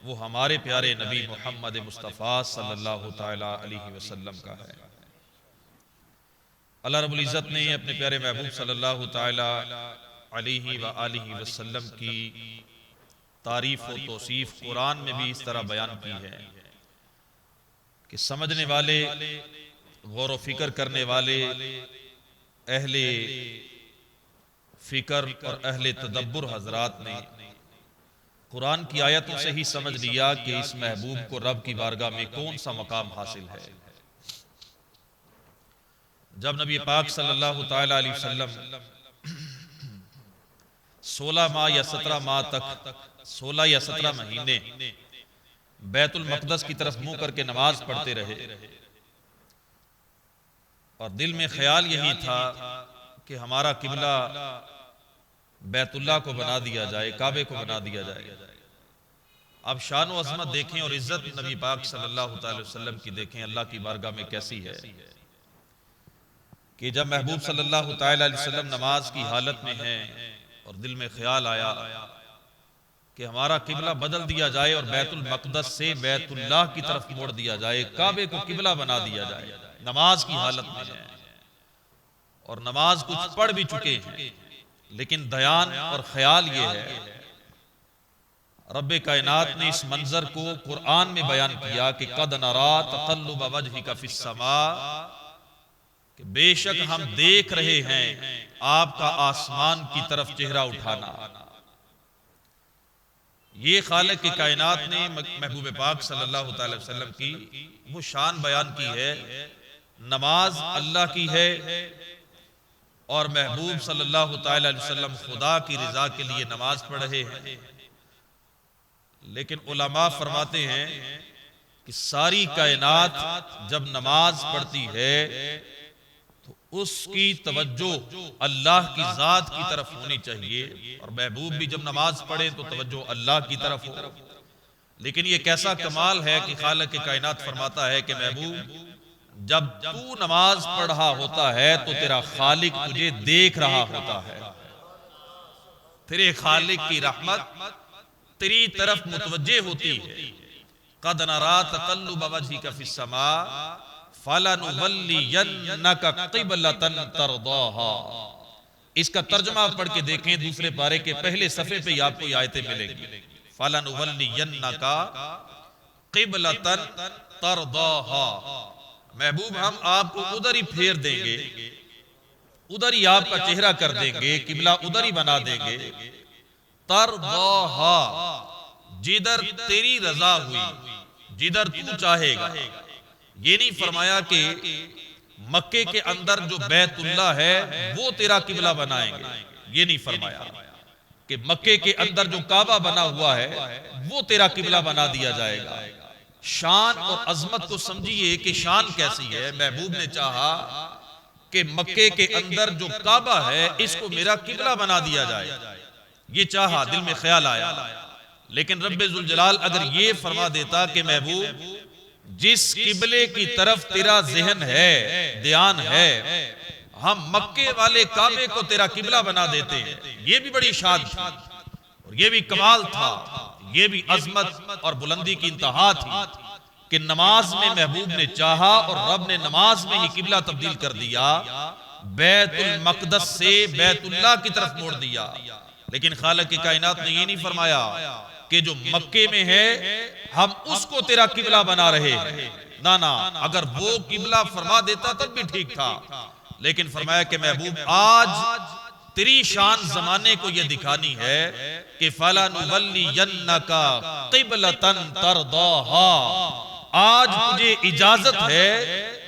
वो हमारे प्यारे नबी मोहम्मद मुस्तफ़ा सल्लल्लाहु ताला अलैहि वसल्लम का है। अल्लाह रब्बुल इज़्ज़त ने अपने प्यारे महबूब सल्लल्लाहु ताला अलैहि व आलिहि वसल्लम की तारीफ और तौसीफ कुरान में भी इस तरह बयान की है कि समझने वाले, गौर व फिक्र करने वाले, अहले फिक्र और अहले तदब्बुर हजरात ने कुरान की आयतों से ही समझ लिया कि इस महबूब को रब की बारगाह में कौन सा मकाम हासिल है। जब नबी पाक सल्लल्लाहु ताला अलैहि वसल्लम 16 माह या 17 माह तक, 16 या 17 महीने बैतुल मक़दस की तरफ मुंह करके नमाज पढ़ते रहे और दिल में ख्याल यही था कि हमारा किबला बैतुल्लाह को बना दिया जाए, काबे को बना दिया जाए। अब शान व अज़मत देखें और इज्जत नबी पाक सल्लल्लाहु अलैहि वसल्लम की देखें अल्लाह की बारगाह में कैसी है कि जब महबूब सल्लल्लाहु अलैहि वसल्लम नमाज की हालत में हैं और दिल में ख्याल आया कि हमारा किबला बदल दिया जाए और बैतुल मक़दस से बैतुल्लाह की तरफ मोड़ दिया जाए, काबे को किबला बना दिया जाए, नमाज की हालत में है और नमाज कुछ पढ़ भी चुके हैं, लेकिन दयान और ख्याल ये है रब्बे कायनात ने इस मंजर को कुरान में बयान किया कि कद नरा तक़ल्लुब वजहिका फिस्समा, कि बेशक हम देख रहे हैं आपका आसमान की तरफ चेहरा उठाना। ये खालिक की कायनात ने महबूब पाक सल्लल्लाहु अलैहि वसल्लम की वो शान बयान की है। नमाज अल्लाह की है और महबूब सल्लल्लाहु अलैहि वसल्लम खुदा की रिजा के लिए नमाज पढ़ रहे हैं। लेकिन उलमा फरमाते हैं कि सारी कायनात जब नमाज पढ़ती है तो उसकी तवज्जो अल्लाह की जात की तरफ होनी चाहिए और महबूब भी जब नमाज पढ़े तो तवज्जो अल्लाह की तरफ हो। लेकिन ये कैसा कमाल है कि खालिक की कायनात फरमाता है कि महबूब जब तू नमाज पढ़ रहा होता है तो तेरा खालिक तुझे देख रहा होता है, तेरे खालिक की रहमत तेरी तरफ मुतवज्जे होती है। कद नरा तक़ल्लुब वजहिका फिस्समा फलनुवल्लियन्नका क़िबलतन तरदाहा। इसका तर्जुमा पढ़ के देखें, दूसरे पारे के पहले सफ़े पे आपको ये आयतें मिलेंगी। फलनुवल्लियन्नका क़िबलतन तरदाहा, महबूब हम आपको उधर ही फेर देंगे, उधर ही आपका चेहरा कर देंगे, किबला उधर ही बना देंगे। तरदाहा, जिधर तेरी रजा हुई, जिधर तू चाहेगा। ये नहीं फरमाया कि मक्के के अंदर जो बैतुल्लाह है वो तेरा किबला बनाएंगे, ये नहीं फरमाया कि मक्के के अंदर जो काबा बना हुआ है वो तेरा किबला बना दिया जाएगा। शान और अजमत को समझिए कि शान कैसी है। महबूब ने चाहा कि मक्के के अंदर जो काबा है इसको मेरा किबला बना दिया जाए, ये चाहा, दिल में ख्याल आया। लेकिन रब्बे जुल जलाल अगर ये फरमा देता कि महबूब जिस किबले की तरफ तेरा ज़हन है, ध्यान है, हम मक्के वाले काबे को तेरा किबला बना देते हैं, ये भी बड़ी शान थी और ये भी कमाल था, ये भी अजमत और बुलंदी की इंतहा थी कि नमाज में महबूब ने चाहा और रब ने नमाज में ही किबला तब्दील कर दिया, बैतुल मक़दस से बैतुल्लाह की तरफ मोड़ दिया। लेकिन खालिक की कायनात ने ये नहीं फरमाया कि जो मक्के में है हम उसको तेरा किबला बना रहे हैं, ना ना, अगर वो किबला फरमा देता तब भी ठीक था। लेकिन फरमाया कि महबूब आज तेरी शान जमाने को यह दिखानी है कि फलनुवल्लियन्नका क़िबलतन तरदाहा, आज तुझे इजाजत है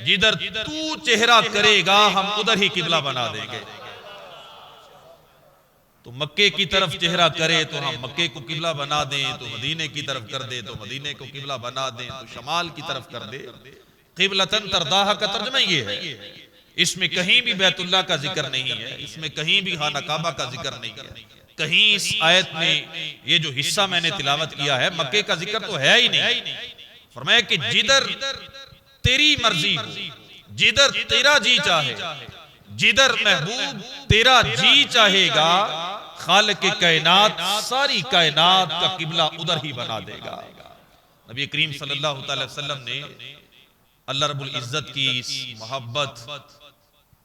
जिधर तू चेहरा करेगा हम उधर ही किबला बना देंगे। तो मक्के की तरफ चेहरा करे तो हम मक्के को किबला बना दें, तो मदीने की तरफ कर दे तो मदीने को किबला बना दें, तो शमाल की तरफ कर दे। क़िबलतन तरदाहा का तर्जुमा ये है, इसमें कहीं भी बैतुल्लाह का जिक्र नहीं है, इसमें कहीं भी खाना काबा का जिक्र नहीं है। कहीं इस आयत में ये जो हिस्सा मैंने तिलावत किया है मक्के का जिक्र तो है ही नहीं। फरमाया कि जिधर तेरी मर्जी हो, जिधर तेरा जी चाहे, जिधर महबूब तेरा जी चाहेगा, खालिक कायनात सारी कायनात का किबला उधर ही बना देगा। नबी करीम सल्लल्लाहु अलैहि वसल्लम ने अल्लाह रब्बुल इज्जत की इस मोहब्बत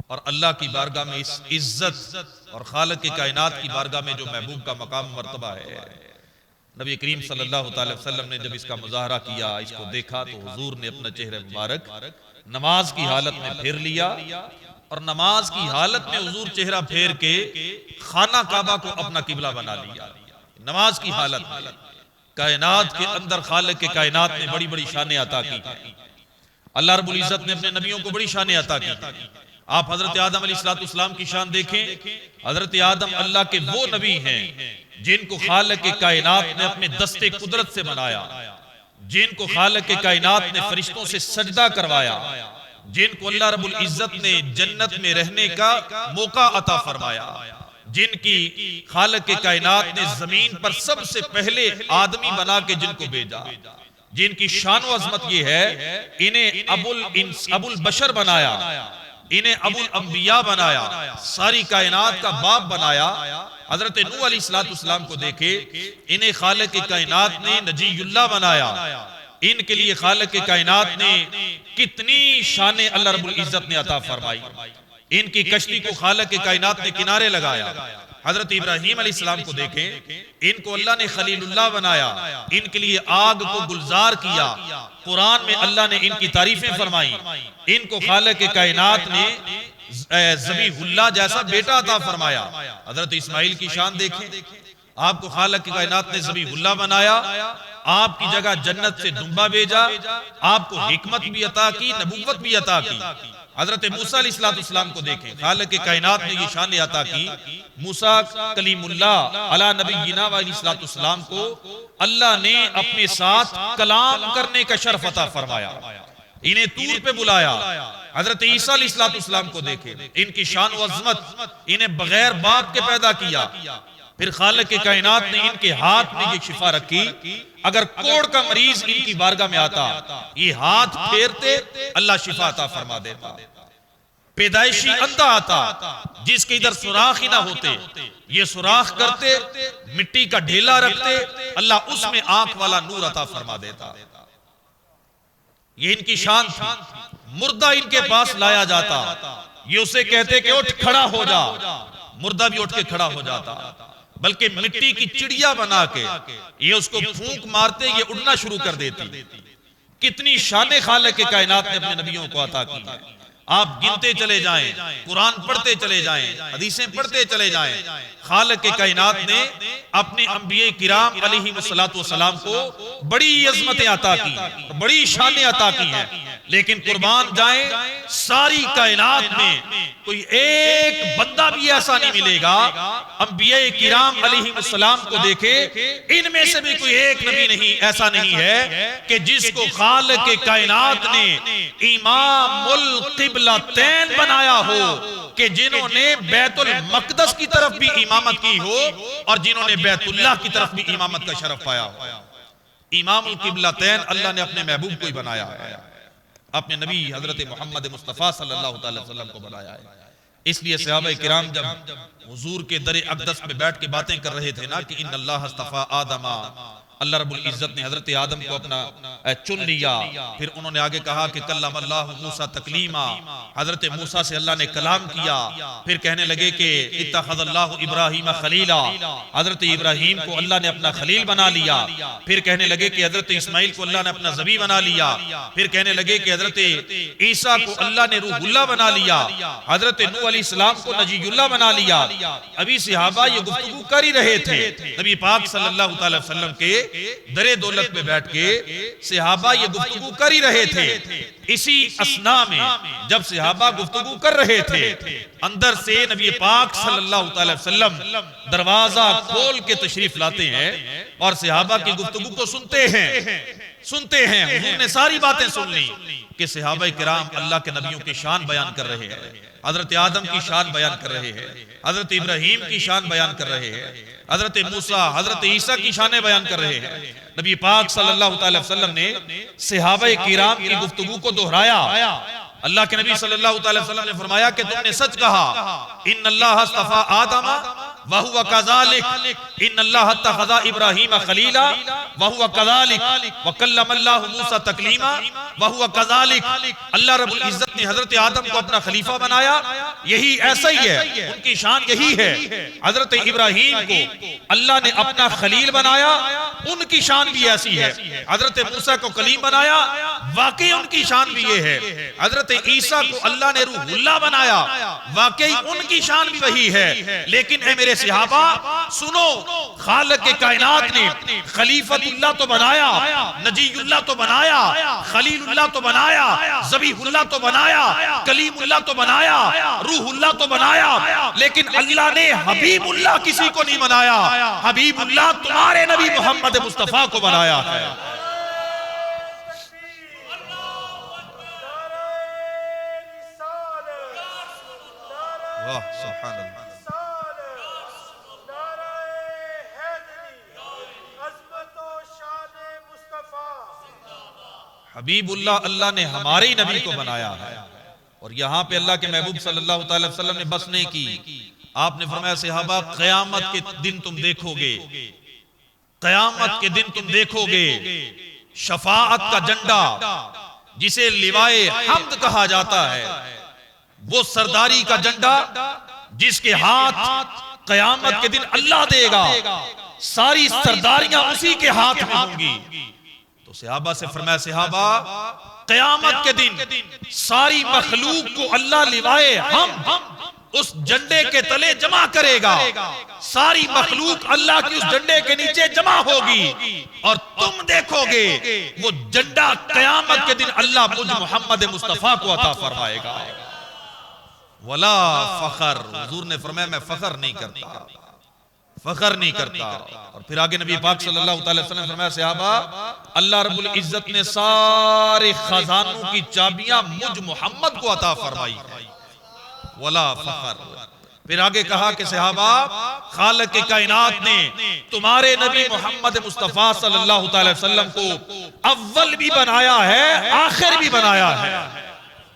और अल्लाह की बारगाह में इस इज्जत और खालिक के कायनात की बारगाह में जो महबूब का मकाम मर्तबा है, नबी करीम सल्लल्लाहु अलैहि वसल्लम ने जब इसका मुजाहरा किया, इसको देखा, तो हुजूर ने अपना चेहरा मुबारक नमाज की हालत में फेर लिया और नमाज की हालत में हुजूर चेहरा फेर के खाना काबा को अपना किबला बना लिया। नमाज की हालत में कायनात के अंदर खालिक के कायनात ने बड़ी बड़ी शानें अता की। अल्लाह रब्बुल इज्जत ने अपने नबियों को बड़ी शानें अता की। आप हजरत आदम अलैहिस्सलाम की शान देखें। हजरत आदम अल्लाह के वो नबी हैं जिनको खालिक के कायनात ने अपने दस्ते कुदरत से बनाया, जिनको खालिक के कायनात ने फरिश्तों से सजदा करवाया, जिनको अल्लाह रब्बुल इज्जत ने जन्नत में रहने का मौका अता फरमाया, जिनकी खालिक के कायनात ने जमीन पर सबसे पहले आदमी बना के जिनको भेजा, जिनकी शान व अजमत ये है इन्हें अबुल बशर बनाया, इन्हें अबुल अंबिया बनाया, सारी कायनात का बाप बनाया। हजरत नूह अलैहिस्सलाम को देखे, इन्हें खालिक के कायनात ने नजीयुल्लाह बनाया। इनके लिए खालिक के कायनात ने कितनी शानें अल्लाह रब्बुल इज्जत ने अता फरमाई। इनकी कश्ती को खालिक के कायनात ने किनारे लगाया। हजरत इब्राहीम अलैहिस्सलाम को देखें, इनको अल्लाह ने खलीलुल्लाह बनाया, इनके लिए आग को गुलजार किया। कुरान में अल्लाह ने इनकी तारीफें फरमाई। इनको खालिक के कायनात ने ज़बीहुल्लाह जैसा बेटा अता फरमाया। हजरत इस्माइल की शान देखें, आपको खालिक की कायनात ने ज़बीहुल्लाह बनाया, आपकी जगह जन्नत से दुम्बा भेजा, आपको हिकमत भी अता की, नबुव्वत भी अता की। हजरत मूसा अलैहिस्सलाम को देखें, खालिक के कायनात ने ये शान अता की। मूसा कलीमुल्लाह अला नबीना अलैहिस्सलाम को अल्लाह ने अपने साथ कलाम करने का शर्फ अता फरमाया, इन्हें तूर पे बुलाया। हजरत ईसा अलैहिस्सलाम को देखें, इनकी शान व अज़मत, इन्हें बगैर बाप के पैदा किया। फिर खालिक के कायनात ने इनके हाथ में ये शिफा रखी, अगर कोढ़ का मरीज इनकी बारगाह में आता, ये हाथ फेरते अल्लाह शिफा अता फरमा देता। पैदाइशी अंधा आता जिसके इधर सुराख ही ना होते, ये सुराख करते, मिट्टी का ढेला रखते, अल्लाह उसमें आंख वाला नूर अता फरमा देता। ये इनकी शान थी। मुर्दा इनके पास लाया जाता, ये उसे कहते कि उठ खड़ा हो जा, मुर्दा भी उठ के खड़ा हो जाता। बल्कि मिट्टी की चिड़िया बना के ये उसको फूंक मारते, ये उड़ना शुरू कर देती। कितनी शान खालिक के कायनात ने अपने नबियों को अता की। आप गिनते चले जाएं, कुरान पढ़ते चले जाएं, हदीसें पढ़ते चले जाएं, खालिक के कायनात ने अपने अंबिया किराम अलैहिमुस्सलातु वस्सलाम को बड़ी अज़मतें अता की, बड़ी शानें अता की हैं। लेकिन कुर्बान जाएं, सारी कायनात में कोई एक बंदा भी ऐसा नहीं मिलेगा, अंबिया किराम अलैहिमुस्सलाम को देखे, इनमें से भी कोई एक नबी नहीं ऐसा नहीं है कि जिसको खालिक के कायनात ने इमामुल क़िबलतैन बनाया हो, कि जिन्होंने बैतुल मक़दस की तरफ भी इमामत की हो और जिन्होंने बैतुल्लाह की तरफ भी इमामत का शरफ पाया हो। इमामुल क़िबलतैन अल्लाह ने अपने महबूब को ही बनाया है, अपने नबी हजरत मोहम्मद मुस्तफ़ा सल्लल्लाहु अलैहि वसल्लम को बनाया है। इसलिए सहाबाए किराम जब हुजूर के दर अक़दस पे बैठ के बातें कर रहे थे ना कि इन्नल्लाह अस्तफ़ा आदमा, अल्लाह रब्बुल इज्जत ने हजरत आदम को अपना चुन लिया। फिर उन्होंने आगे कहा कि कल्लमल्लाहु मूसा तकलीमा, हजरत मूसा से अल्लाह ने कलाम किया। फिर कहने लगे कि इत्तखज़ल्लाहु इब्राहीम खलीला, हजरत इब्राहीम को अल्लाह ने अपना खलील बना लिया। फिर कहने लगे कि हजरत इस्माइल को अल्लाह ने अपना ज़बी बना लिया। फिर कहने लगे कि हजरत ईसा को अल्लाह ने रूहुल्लाह बना लिया, हजरत नूह अलैहिस्सलाम को नजीयुल्लाह बना लिया। अभी सहाबा ये गुफ्तगू कर ही रहे थे, नबी पाक सल्लल्लाहु अलैहि वसल्लम के दरे दौलत में बैठ के सहाबा ये गुफ्तगू कर ही रहे थे। इसी असना में जब सहाबा गुफ्तगू कर रहे थे, अंदर से नबी पाक सल्लल्लाहु अलैहि वसल्लम दरवाजा खोल के तशरीफ लाते हैं और सहाबा की गुफ्तगू को सुनते हैं। हुजूर ने सारी बातें सुन ली कि सहाबा किराम अल्लाह के नबियों की शान बयान कर रहे हैं, हजरत आदम की शान बयान कर रहे हैं, हजरत इब्राहीम की शान बयान कर रहे हैं, हजरत मूसा हजरत ईसा की शानें बयान कर रहे हैं। नबी पाक सल्लल्लाहु अलैहि वसल्लम ने सहाबा किराम की गुफ्तगू को दोहराया। अल्लाह के नबी सल्लल्लाहु अलैहि वसल्लम ने फरमाया कि तुमने सच कहा, इन्नल्लाह अस्तफ़ा आदम व हुवा कज़ालिक इन्नल्लाह इत्तख़ज़ा इब्राहीम खलीला व हुवा कज़ालिक व कल्लमल्लाहु मूसा तकलीमा व हुवा कज़ालिक। अल्लाह रब्बुल इज्जत ने हजरत आदम को अपना खलीफा बनाया, यही ऐसा ही है, उनकी शान यही है। हजरत इब्राहीम को अल्लाह ने अपना खलील बनाया, उनकी शान भी ऐसी है। हजरत मूसा को कलीम बनाया, वाकई उनकी शान भी ये है। हजरत ईसा को अल्लाह ने रूहुल्लाह बनाया, वाकई उनकी शान भी वही है। लेकिन ए मेरे सहाबा सुनो, खालिक के कायनात ने खलीफतुल्लाह तो बनाया, नजीयुल्लाह तो बनाया, खलीलुल्लाह तो बनाया, ज़बीहुल्लाह तो बनाया, कलीमुल्लाह तो बनाया, रूहुल्लाह तो बनाया, लेकिन अल्लाह ने हबीबुल्लाह किसी को नहीं बनाया। हबीबुल्लाह तुम्हारे नबी मोहम्मद मुस्तफा को बनाया है। वाह सुभान अल्लाह। हबीबुल्लाह अल्लाह ने हमारे ही नबी को बनाया है। और यहां पे अल्लाह के महबूब सल्लल्लाहु अलैहि वसल्लम ने बस नहीं की। आपने फरमाया सहाबा क़यामत के दिन तुम देखोगे, क़यामत के दिन तुम देखोगे शफाअत का झंडा जिसे लिवाए हम्द कहा जाता है, वो सरदारी का झंडा जिसके हाथ क़यामत के दिन अल्लाह देगा, सारी सरदारियां उसी के हाथ में होंगी। तो सहाबा से फरमाया सहाबा क़यामत के दिन सारी मखलूक को अल्लाह लिवाए हम उस झंडे के तले जमा करेगा, सारी मखलूक अल्लाह की उस झंडे के नीचे जमा होगी और तुम देखोगे वो झंडा क़यामत के दिन अल्लाह मुझ मोहम्मद मुस्तफा को अता फरमाएगा। वला फखर, हुजूर ने फरमाया मैं फखर नहीं करता, फखर नहीं करता। और फिर आगे नबी पाक सल्लल्लाहु अलैहि वसल्लम ने फरमाया सहाबा अल्लाह रब्बुल इज्जत ने सारे खजानों की चाबियां मुझ मोहम्मद को अता फरमाई, वला फखर। फिर आगे कहा कि सहाबा खालिक के कायनात ने तुम्हारे नबी मोहम्मद मुस्तफा सल्लल्लाहु अलैहि वसल्लम को अव्वल भी बनाया है, आखिर भी बनाया है,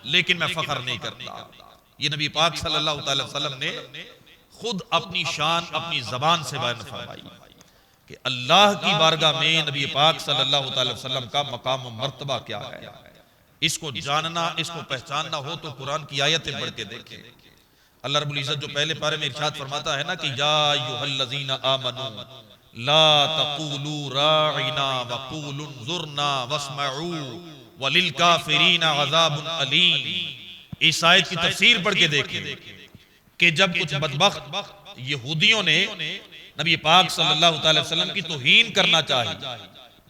लेकिन मैं फखर नहीं करता। ये नबी पाक सल्लल्लाहु अलैहि वसल्लम ने खुद अपनी शान अपनी जबान से बयान फरमाई कि अल्लाह की बारगाह में नबी पाक सल्लल्लाहु अलैहि वसल्लम का मकाम और मर्तबा क्या है। इसको जानना, इसको पहचानना हो तो कुरान की आयतें पढ़ के देखें। अल्लाह रब्बुल इज्जत जो पहले पारे में इरशाद फरमाता है ना कि या अय्युहल्लज़ीना आमनू ला तक़ूलू राइना वक़ूलू ज़ुरना वस्मऊ वलिल काफिरीना अज़ाबुन अलीम। इस आयत की तफसीर पढ़ के देखें कि जब कुछ बदबख्त यहूदियों ने नबी पाक सल्लल्लाहु अलैहि वसल्लम की तौहीन करना चाही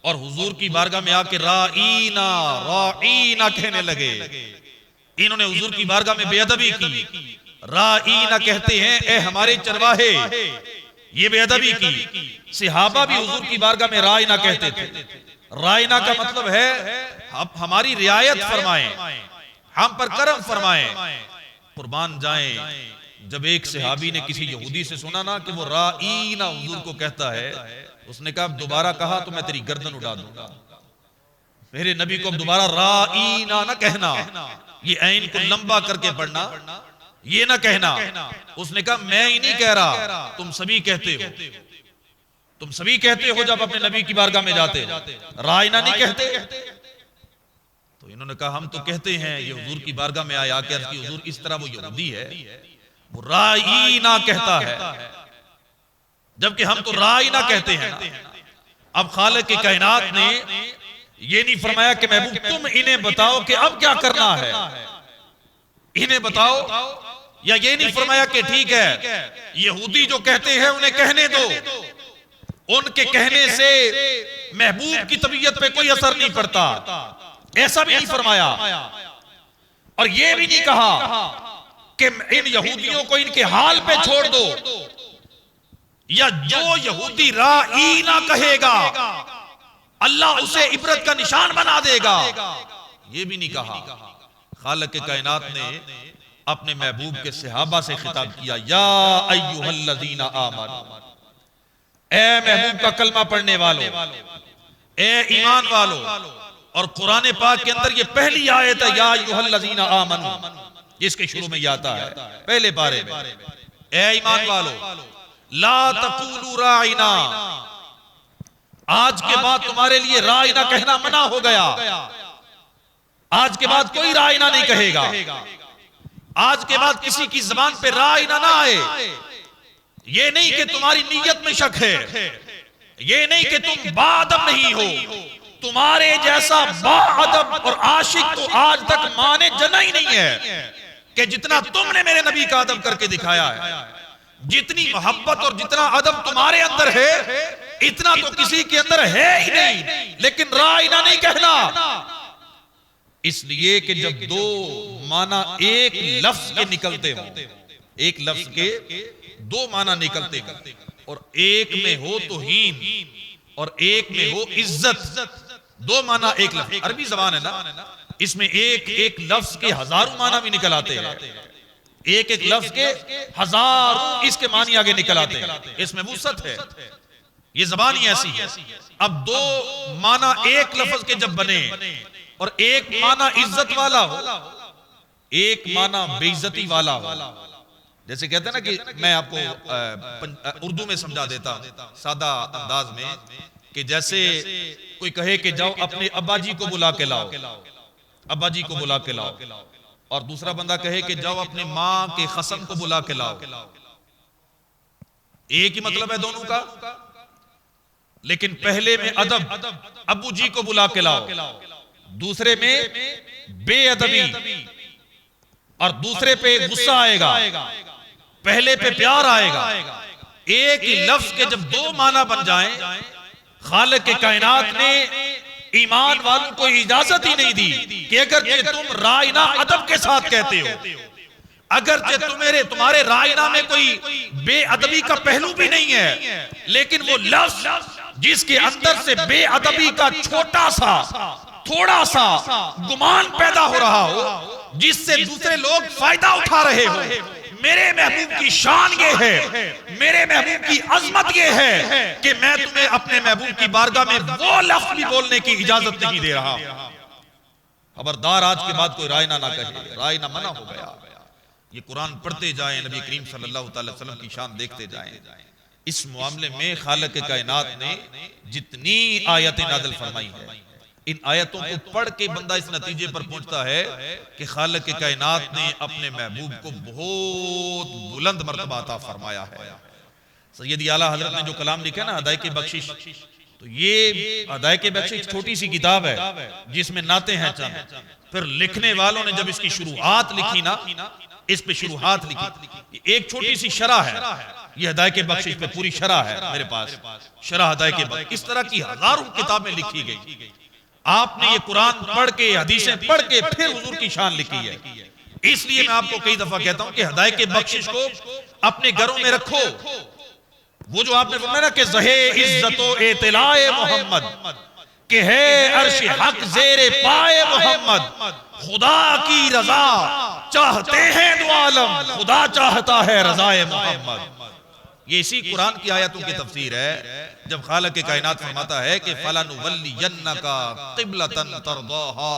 और हुजूर की बारगाह में आके राईना राईना कहने लगे, इन्होंने हुजूर की बारगाह में बेअदबी की। राईना कहते हैं ए हमारे चरवाहे, ये बेअदबी की। सहाबा भी हुजूर की बारगाह में राईना कहते थे। राईना का मतलब है आप हमारी रियायत फरमाएं, हम पर करम फरमाएं, कुर्बान जाएं। जब एक सहाबी ने किसी यहूदी से सुना ना कि वो राईना हुजूर को कहता है, उसने कहा दोबारा कहा तो मैं तेरी गर्दन उड़ा दूंगा। मेरे नबी को अब दोबारा राईना ना कहना, ये ऐन को लंबा करके पढ़ना, ये ना कहना। उसने कहा मैं ही नहीं कह रहा, तुम सभी कहते हो, तुम सभी कहते हो जब अपने नबी की बारगाह में जाते राईना नहीं कहते। तो इन्होंने कहा हम तो कहते हैं। ये हुजूर की बारगाह में आया कि हुजूर इस तरह वो यहूदी है, वो राईना कहता है, जबकि हम तो राईना कहते हैं ना। अब खालिक के कायनात ने ये नहीं फरमाया कि महबूब तुम इन्हें बताओ कि अब क्या करना है, इन्हें बताओ, या ये नहीं फरमाया कि ठीक है यहूदी जो कहते हैं उन्हें कहने दो, उनके कहने से महबूब की तबीयत पे कोई असर नहीं पड़ता, ऐसा भी नहीं फरमाया। और ये भी नहीं कहा कि इन यहूदियों को इनके हाल पे छोड़ दो, या जो यहूदी राईना कहेगा अल्लाह उसे इबरत का निशान बना देगा, ये भी नहीं कहा। खालिक के कायनात ने अपने महबूब के सहाबा से खिताब किया, या अय्युहल्लज़ीना आमनू, ए महबूब का कलमा पढ़ने वालों, ए ईमान वालों। और कुरान पाक के अंदर ये पहली आयत है, या अय्युहल्लज़ीना आमनू, जिसके शुरू में ये आता है पहले पारे में, ए ईमान वालों ला तक़ूलू राइना, आज के बाद तुम्हारे लिए राइना कहना मना हो गया। आज के बाद कोई राइना नहीं कहेगा। आज के बाद किसी की ज़बान पे राइना ना आए। ये नहीं कि तुम्हारी नीयत में शक है, ये नहीं कि तुम बाअदब नहीं हो। तुम्हारे जैसा बाअदब और आशिक तो आज तक माने जना ही नहीं है कि जितना तुमने मेरे नबी का अदब करके दिखाया है। जितनी मोहब्बत और जितना अदब तुम्हारे अंदर है, इतना तो किसी के अंदर है ही नहीं। लेकिन राइना नहीं कहना, इसलिए कि जब दो माना एक लफ्ज के निकलते हो, एक लफ्ज के दो माना निकलते हो, और एक में हो तौहीन और एक में हो इज्जत, दो माना एक लफ्ज। अरबी ज़बान है ना, इसमें एक एक लफ्ज के हजारों माना भी निकल आते हैं। एक एक लफ्ज के हजारों इसके मानी आगे निकल आते हैं। इसमें वुसअत है, ये ज़बान ही ऐसी है। अब दो माना एक लफ्ज के जब बने और एक माना इज्जत वाला हो, एक माना बेइज्जती वाला हो, जैसे कहते हैं ना कि मैं आपको उर्दू में समझा देता हूं सादा अंदाज में, कि जैसे कोई कहे कि जाओ अपने अब्बा जी को बुला के लाओ, अब्बा जी को बुला के लाओ, और दूसरा बंदा कहे कि जाओ अपने माँ के खसम को बुला के लाओ। एक ही मतलब है दोनों का, लेकिन पहले में अदब, अब्बू जी को बुला के लाओ, दूसरे में बेअदबी, और दूसरे पे गुस्सा आएगा, पहले पे प्यार आएगा। एक ही लफ्ज के जब दो माना बन जाएं, खालिक के कायनात ने ईमान वालों को इजाजत ही नहीं दी कि अगर तुम राइना अदब के साथ कहते हो, अगर तुम्हारे राइना में कोई बेअदबी का पहलू भी नहीं है, लेकिन वो लफ्ज जिसके अंदर से बेअदबी का छोटा सा थोड़ा सा गुमान पैदा हो रहा हो, जिससे दूसरे लोग फायदा उठा रहे हो, मेरे महबूब की शान ये है, मेरे महबूब की अजमत ये है कि मैं तुम्हें अपने महबूब की बारगाह में वो लफ्ज भी बोलने की इजाजत नहीं दे रहा। खबरदार, आज के बाद कोई राइना ना कहे, राइना मना हो गया। ये कुरान पढ़ते जाएं, नबी करीम सल्लल्लाहु अलैहि वसल्लम की शान देखते जाएं। इस मामले में खालिक कायनात ने जितनी आयतें नाज़िल फरमाई है, इन आयतों को पढ़ के बंदा इस नतीजे पर पहुंचता है कि खालिक कायनात ने अपने महबूब को बहुत बुलंद मर्तबा अता फरमाया है। सैयदी आला हजरत ने जो कलाम लिखा ना हदायत बख्शिश, तो ये हदायत बख्शिश छोटी सी किताब है जिसमें नाते हैं चंद। फिर लिखने वालों ने जब इसकी शुरुआत लिखी ना, इस पे शुरुआत लिखी, एक छोटी सी शरह है, ये हदायत बख्शिश पे पूरी शरह है मेरे पास, शरह हदायत बख्शिश। इस तरह की हजारों किताबें लिखी गई। आपने ये कुरान पढ़ के, हदीसें पढ़ के फिर हुजूर की शान लिखी है। इसलिए मैं आपको कई दफा कहता हूं कि हदायत बख्शिश को अपने घरों में रखो। वो जो आपने फरमाया कि ज़हे इज्जतो एतलाए मोहम्मद के है अर्श हक ज़ेरे पाए मोहम्मद, खुदा की रजा चाहते हैं दो आलम, खुदा चाहता है रजाए मोहम्मद। ये इसी कुरान की आयतों की तफसीर है, जब खालिक के कायनात फरमाता है कि फलनुवल्लियन्नका क़िबलतन तरदाहा,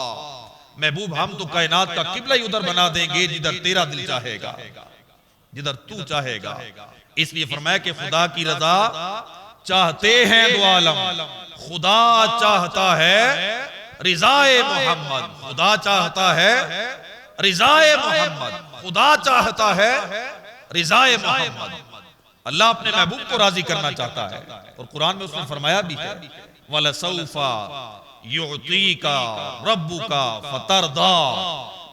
महबूब हम तो कायनात का किबला ही उधर बना देंगे जिधर तेरा दिल चाहेगा, जिधर तू चाहेगा। इसलिए फरमाया कि खुदा की रजा चाहते हैं दो आलम, खुदा चाहता है रिजाए मोहम्मद, खुदा चाहता है रिजाए मोहम्मद, खुदा चाहता है रिजाए मोहम्मद। अल्लाह अपने महबूब को राजी करना चाहता है, और कुरान में उसने फरमाया भी है वलसौफा युअतीका रब्बुका फतरदा।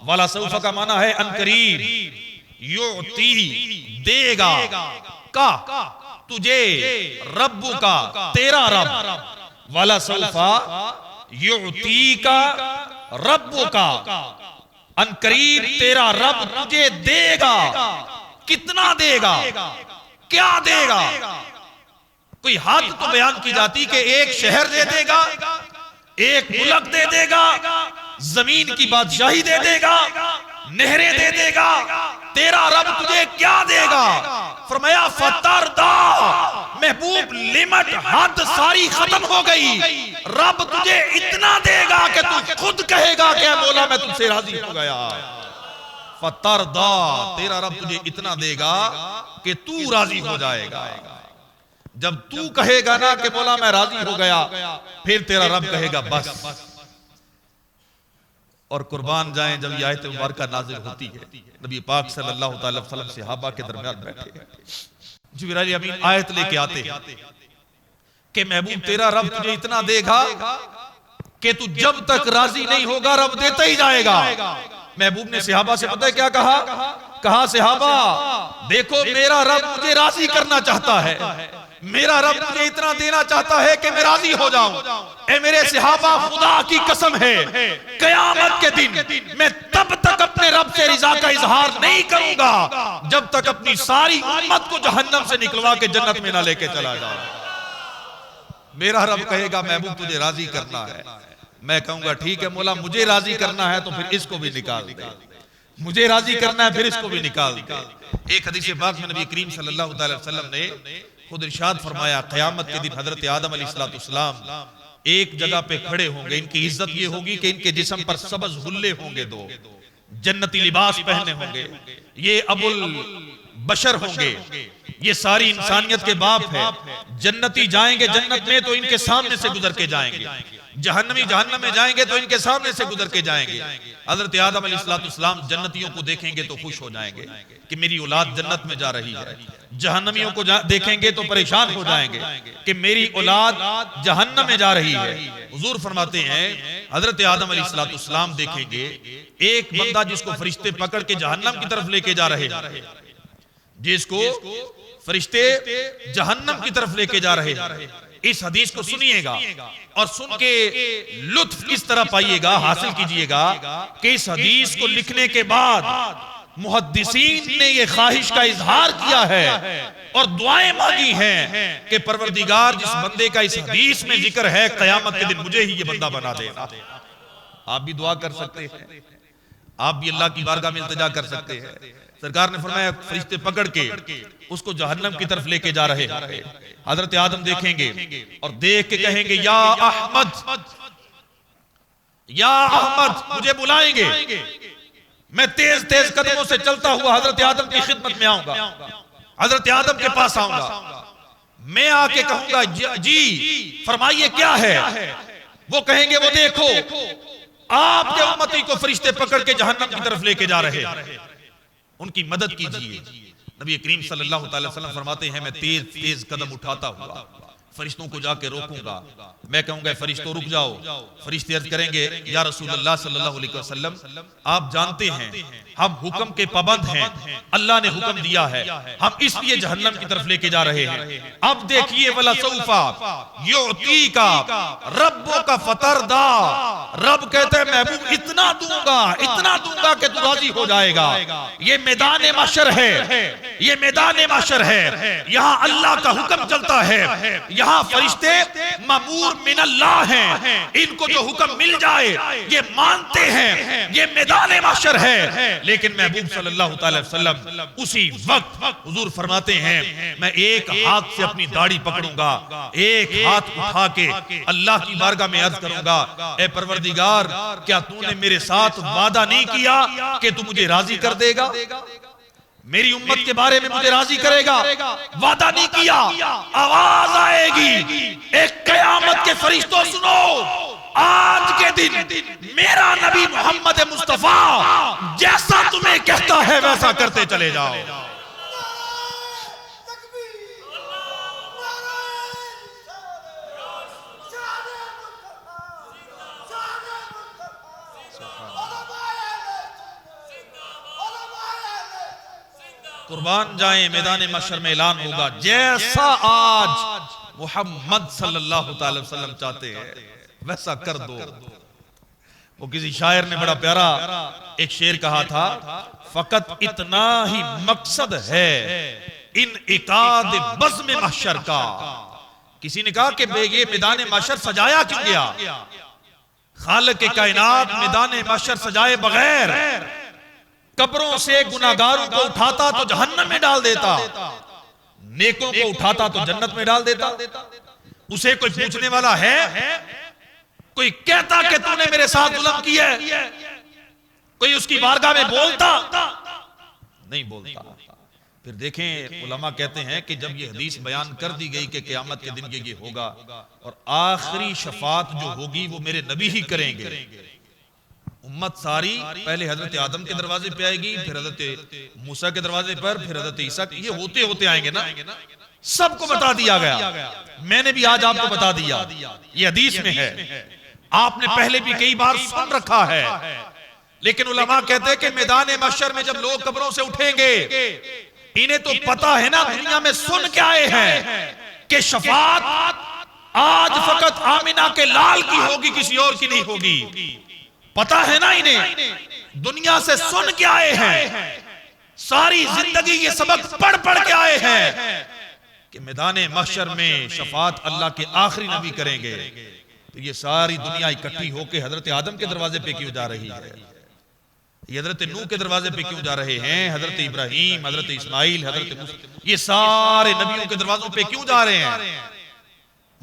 वलसौफा का माना है अनकरीब, युअती देगा का तुझे, रब्बुका तेरा रब, वलसौफा युअतीका रब्बुका, अनकरीब तेरा रब तुझे देगा। कितना देगा, क्या देगा? कोई हद तो बयान की जाती कि एक शहर दे देगा, एक मुल्क दे देगा, जमीन की बादशाही दे देगा, नहरें दे देगा। तेरा रब तुझे क्या देगा? फरमाया फतरदा, महबूब लिमिट हद सारी खत्म हो गई। रब तुझे इतना देगा कि तू खुद कहेगा कि मौला मैं तुझसे राजी हो गया। फतरदा, तेरा रब तुझे इतना देगा कि तू राजी हो जाएगा। जब तू कहेगा ना कि मौला मैं राजी हो गया, फिर तेरा रब कहेगा बस। और कुर्बान जाएं जब ये आयत मुबारका नाज़िल होती है, नबी पाक सल्लल्लाहु अलैहि वसल्लम सहाबा के दरमियान बैठे हैं, जिब्राइल अमीन आयत लेके आते हैं कि महबूब तेरा रब तुझे इतना देगा कि तू जब तक राजी नहीं होगा रब देता ही जाएगा। महबूब ने सहाबा से पता है क्या कहा? कहा सहाबा देखो मेरा रब मुझे राजी करना चाहता है, मेरा रब मुझे इतना देना चाहता है कि मैं राजी हो जाऊं। ए मेरे सहाबा खुदा की कसम है कयामत के दिन मैं तब तक अपने रब से रिजा का इजहार नहीं करूंगा जब तक अपनी सारी उम्मत को जहन्नम से निकलवा के जन्नत में ना लेके चला जाऊं। मेरा रब कहेगा महबूब तुझे राजी करना है, मैं कहूंगा ठीक है मौला मुझे राजी करना है तो फिर इसको भी निकाल दे, मुझे राजी करना है फिर इसको भी निकाल दे। एक हदीस पाक में नबी करीम सल्लल्लाहु अलैहि वसल्लम ने खुद इरशाद फरमाया क़यामत के दिन हजरत आदम अलैहिस्सलाम एक जगह पे खड़े होंगे, इनकी इज्जत ये होगी कि इनके जिस्म पर सबज हुल्ले होंगे, दो जन्नती लिबास पहने होंगे, ये अबुल बशर होंगे, ये सारी इंसानियत के बाप है। जन्नती जाएंगे जन्नत में तो इनके सामने से गुजर के जाएंगे, जहन्नमी जहन्नम में जाएंगे तो इनके सामने से गुजर के जाएंगे। हजरत आदम अलैहिस्सलाम जन्नतियों को देखेंगे तो खुश हो जाएंगे कि मेरी औलाद जन्नत में जा रही है, जहन्नमियों को देखेंगे तो परेशान हो जाएंगे कि मेरी औलाद जहन्नम में जा रही है। हुजूर फरमाते हैं हजरत आदम अलैहिस्सलाम देखेंगे एक बंदा जिसको फरिश्ते पकड़ के जहन्नम की तरफ लेके जा रहे हैं, जिसको फरिश्ते जहन्नम की तरफ लेके जा रहे हैं। इस हदीस को सुनिएगा और सुन के लुत्फ इस तरह पाइएगा, हासिल कीजिएगा कि इस हदीस को लिखने के बाद मुहद्दिसीन ने यह ख्वाहिश का इजहार किया है और दुआएं मांगी हैं कि परवरदिगार जिस बंदे का इस हदीस में जिक्र है कयामत के दिन मुझे ही ये बंदा बना देना। आप भी दुआ कर सकते हैं, आप भी अल्लाह की बारगाह में इल्तिजा कर सकते हैं। सरकार ने फरमाया फरिश्ते पकड़ के उसको जहन्नम की तरफ लेके जा रहे हैं। हजरत आदम देखेंगे और देख के कहेंगे या अहमद, या अहमद, मुझे बुलाएंगे, मैं तेज तेज कदमों से चलता हुआ हजरत आदम की खिदमत में आऊंगा, हजरत आदम के पास आऊंगा, मैं आके कहूंगा जी फरमाइए क्या है। वो कहेंगे वो देखो आपके उम्मती को फरिश्ते पकड़ के जहन्नम की तरफ लेके जा रहे हैं, उनकी मदद कीजिए। नबी करीम सल्लल्लाहु अलैहि वसल्लम फरमाते हैं मैं तेज तेज कदम उठाता हुआ फरिश्तों को जाके रोकूंगा, मैं कहूंगा फरिश्तों रुक जाओ। फरिश्ते अर्ज करेंगे या रसूलुल्लाह सल्लल्लाहु अलैहि वसल्लम आप जानते हैं हम हुक्म के पाबंद हैं, अल्लाह ने हुक्म दिया है, हम इसलिए जहन्नम की तरफ लेके जा रहे हैं। अब देखिए वला सौफा युतीका रब्बुका फतरदा, रब कहते हैं महबूब इतना दूंगा कि तू राजी हो जाएगा। ये मैदान माशर है, ये मैदान माशर है, यहाँ अल्लाह का हुक्म चलता है, यहाँ फरिश्ते मामूर मिनल्लाह हैं, इनको जो हुक्म मिल जाए ये मानते हैं, ये मैदान माशर है। लेकिन महबूब सल्लल्लाहु अलैहि वसल्लम उसी वक्त हुजूर फरमाते हैं मैं एक हाथ से अपनी दाढ़ी पकड़ूंगा, एक हाथ उठा के अल्लाह की बारगाह में अर्ज करूंगा ए परवरदिगार क्या तूने मेरे साथ वादा नहीं किया कि तू मुझे राजी कर देगा, मेरी उम्मत के बारे में मुझे राजी करेगा, वादा नहीं किया। आवाज आएगी एक कयामत के फरिश्तों सुनो आज के दिन मेरा नबी मोहम्मद मुस्तफा जैसा तुम्हें कहता है वैसा करते चले जाओ। कुर्बान जाएं मैदान मशर में ऐलान होगा जैसा आज मोहम्मद सल्लल्लाहु अलैहि वसल्लम चाहते हैं वैसा कर दो। वो किसी शायर ने बड़ा प्यारा एक शेर कहा था फकत इतना ही मकसद है इन इकाद बज़्म महशर का। किसी ने कहा कि ये मैदान महशर सजाया क्यों गया? खालिक कायनात मैदान महशर सजाए बगैर कब्रों से गुनाहगारों को उठाता तो जहन्नम में डाल देता, नेकों को उठाता तो जन्नत में डाल देता। उसे कोई पूछने वाला है? कोई कहता कि तूने मेरे साथ जुल्म किया है? कोई उसकी बारगाह में बोलता? नहीं बोलता। फिर देखें उलमा कहते हैं कि जब ये हदीस बयान कर दी गई कि क़यामत के दिन ये होगा और आखिरी शफात जो होगी वो मेरे नबी ही करेंगे, उम्मत सारी पहले हजरत आदम के दरवाजे पे आएगी, फिर हजरत मूसा के दरवाजे पर, फिर हजरत ईसा, ये होते होते आएंगे ना। सबको बता दिया गया, मैंने भी आज आपको बता दिया, ये हदीस में है, आपने पहले भी कई बार सुन रखा है। लेकिन उलमा कहते हैं कि मैदान महशर में जब लोग कब्रों से उठेंगे, इन्हें तो पता है ना दुनिया में सुन के आए हैं कि शफात आज फकत आमिना के लाल की होगी, किसी और की नहीं होगी। पता है ना इन्हें, दुनिया से सुन के आए हैं, सारी जिंदगी ये सबक पढ़ पढ़ के आए हैं कि मैदान महशर में शफात अल्लाह के आखिरी नबी करेंगे। तो ये सारी दुनिया इकट्ठी होकर हजरत आदम के दरवाजे पे क्यों जा रही है, ये हजरत नूह के दरवाजे पे क्यों जा रहे हैं, हजरत इब्राहिम, हजरत इस्माइल, हजरत मूसा, ये सारे नबियों के दरवाजों पे क्यों जा रहे हैं?